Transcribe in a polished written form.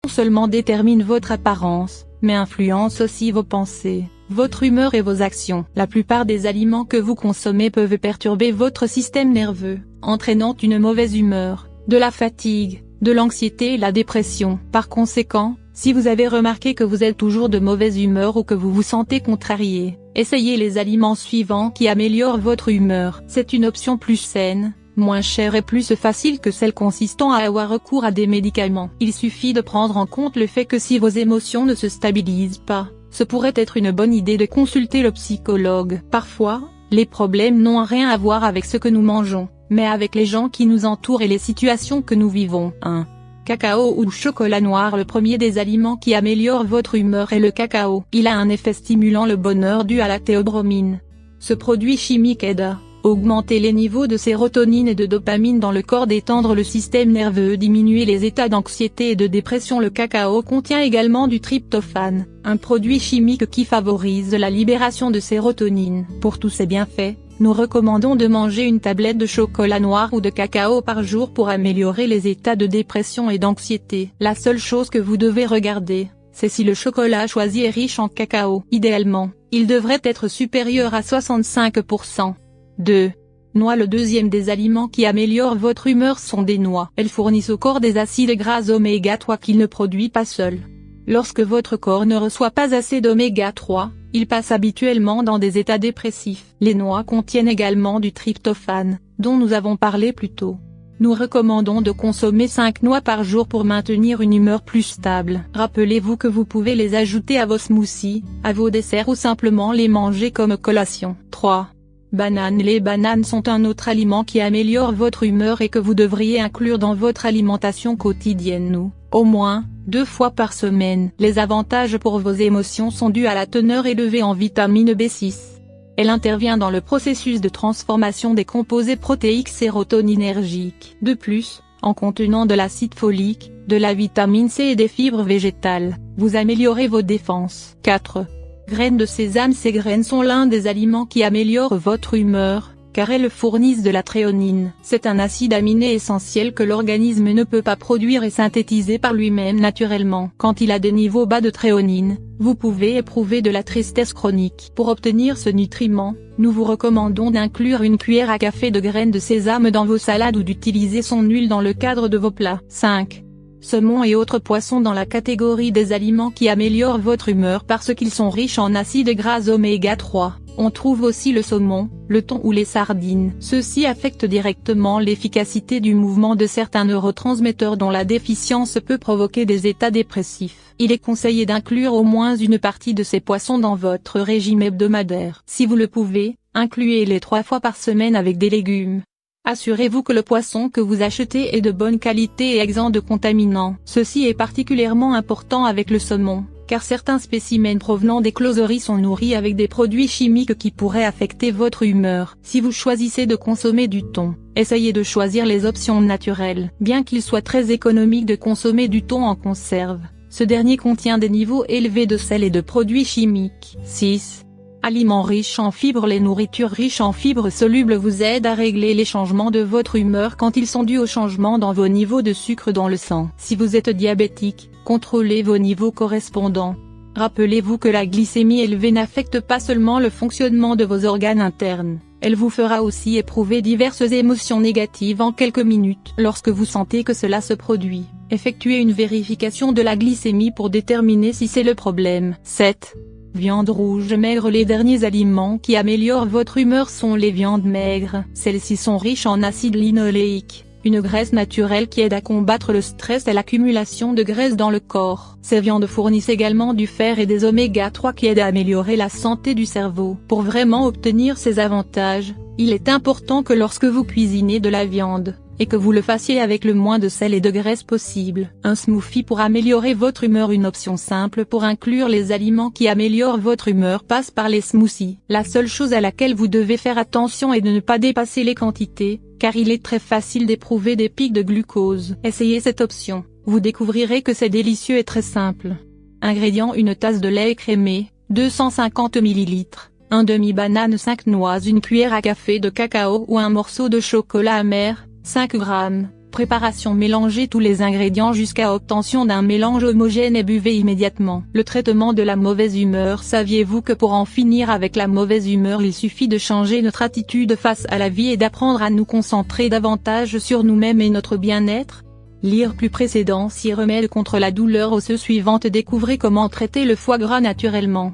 seulement détermine votre apparence, mais influence aussi vos pensées, votre humeur et vos actions. La plupart des aliments que vous consommez peuvent perturber votre système nerveux, entraînant une mauvaise humeur, de la fatigue, de l'anxiété et la dépression. Par conséquent, si vous avez remarqué que vous êtes toujours de mauvaise humeur ou que vous vous sentez contrarié, essayez les aliments suivants qui améliorent votre humeur. C'est une option plus saine, moins chère et plus facile que celle consistant à avoir recours à des médicaments. Il suffit de prendre en compte le fait que si vos émotions ne se stabilisent pas, ce pourrait être une bonne idée de consulter le psychologue. Parfois, les problèmes n'ont rien à voir avec ce que nous mangeons, mais avec les gens qui nous entourent et les situations que nous vivons. 1. Cacao ou chocolat noir. Le premier des aliments qui améliore votre humeur est le cacao. Il a un effet stimulant le bonheur dû à la théobromine. Ce produit chimique aide à augmenter les niveaux de sérotonine et de dopamine dans le corps, détendre le système nerveux, diminuer les états d'anxiété et de dépression. Le cacao contient également du tryptophane, un produit chimique qui favorise la libération de sérotonine. Pour tous ces bienfaits, nous recommandons de manger une tablette de chocolat noir ou de cacao par jour pour améliorer les états de dépression et d'anxiété. La seule chose que vous devez regarder, c'est si le chocolat choisi est riche en cacao. Idéalement, il devrait être supérieur à 65%. 2. Noix. Le deuxième des aliments qui améliorent votre humeur sont des noix. Elles fournissent au corps des acides gras oméga 3 qu'il ne produit pas seul. Lorsque votre corps ne reçoit pas assez d'oméga 3, il passe habituellement dans des états dépressifs. Les noix contiennent également du tryptophane, dont nous avons parlé plus tôt. Nous recommandons de consommer 5 noix par jour pour maintenir une humeur plus stable. Rappelez-vous que vous pouvez les ajouter à vos smoothies, à vos desserts ou simplement les manger comme collation. 3. Bananes. Les bananes sont un autre aliment qui améliore votre humeur et que vous devriez inclure dans votre alimentation quotidienne ou, au moins, 2 fois par semaine. Les avantages pour vos émotions sont dus à la teneur élevée en vitamine B6. Elle intervient dans le processus de transformation des composés protéiques sérotoninergiques. De plus, en contenant de l'acide folique, de la vitamine C et des fibres végétales, vous améliorez vos défenses. 4. Graines de sésame. Ces graines sont l'un des aliments qui améliorent votre humeur, car elles fournissent de la tréonine. C'est un acide aminé essentiel que l'organisme ne peut pas produire et synthétiser par lui-même naturellement. Quand il a des niveaux bas de tréonine, vous pouvez éprouver de la tristesse chronique. Pour obtenir ce nutriment, nous vous recommandons d'inclure une cuillère à café de graines de sésame dans vos salades ou d'utiliser son huile dans le cadre de vos plats. 5. Saumon et autres poissons. Dans la catégorie des aliments qui améliorent votre humeur parce qu'ils sont riches en acides gras oméga 3, on trouve aussi le saumon, le thon ou les sardines. Ceux-ci affectent directement l'efficacité du mouvement de certains neurotransmetteurs dont la déficience peut provoquer des états dépressifs. Il est conseillé d'inclure au moins une partie de ces poissons dans votre régime hebdomadaire. Si vous le pouvez, incluez-les 3 fois par semaine avec des légumes. Assurez-vous que le poisson que vous achetez est de bonne qualité et exempt de contaminants. Ceci est particulièrement important avec le saumon, car certains spécimens provenant des closeries sont nourris avec des produits chimiques qui pourraient affecter votre humeur. Si vous choisissez de consommer du thon, essayez de choisir les options naturelles. Bien qu'il soit très économique de consommer du thon en conserve, ce dernier contient des niveaux élevés de sel et de produits chimiques. 6. Aliments riches en fibres. Les nourritures riches en fibres solubles vous aident à régler les changements de votre humeur quand ils sont dus au changement dans vos niveaux de sucre dans le sang. Si vous êtes diabétique, contrôlez vos niveaux correspondants. Rappelez-vous que la glycémie élevée n'affecte pas seulement le fonctionnement de vos organes internes, elle vous fera aussi éprouver diverses émotions négatives en quelques minutes. Lorsque vous sentez que cela se produit, effectuez une vérification de la glycémie pour déterminer si c'est le problème. 7. Viande rouge maigre. Les derniers aliments qui améliorent votre humeur sont les viandes maigres. Celles-ci sont riches en acide linoléique, une graisse naturelle qui aide à combattre le stress et l'accumulation de graisse dans le corps. Ces viandes fournissent également du fer et des oméga 3 qui aident à améliorer la santé du cerveau. Pour vraiment obtenir ces avantages, il est important que lorsque vous cuisinez de la viande, et que vous le fassiez avec le moins de sel et de graisse possible. Un smoothie pour améliorer votre humeur. Une option simple pour inclure les aliments qui améliorent votre humeur passe par les smoothies. La seule chose à laquelle vous devez faire attention est de ne pas dépasser les quantités, car il est très facile d'éprouver des pics de glucose. Essayez cette option, vous découvrirez que c'est délicieux et très simple. Ingrédients: une tasse de lait écrémé, 250 ml, un demi-banane, 5 noix, une cuillère à café de cacao ou un morceau de chocolat amer, 5 g, Préparation: mélangez tous les ingrédients jusqu'à obtention d'un mélange homogène et buvez immédiatement. Le traitement de la mauvaise humeur. Saviez-vous que pour en finir avec la mauvaise humeur il suffit de changer notre attitude face à la vie et d'apprendre à nous concentrer davantage sur nous-mêmes et notre bien-être? Lire plus précédent. 6 remèdes contre la douleur osseuse suivante. Découvrez comment traiter le foie gras naturellement.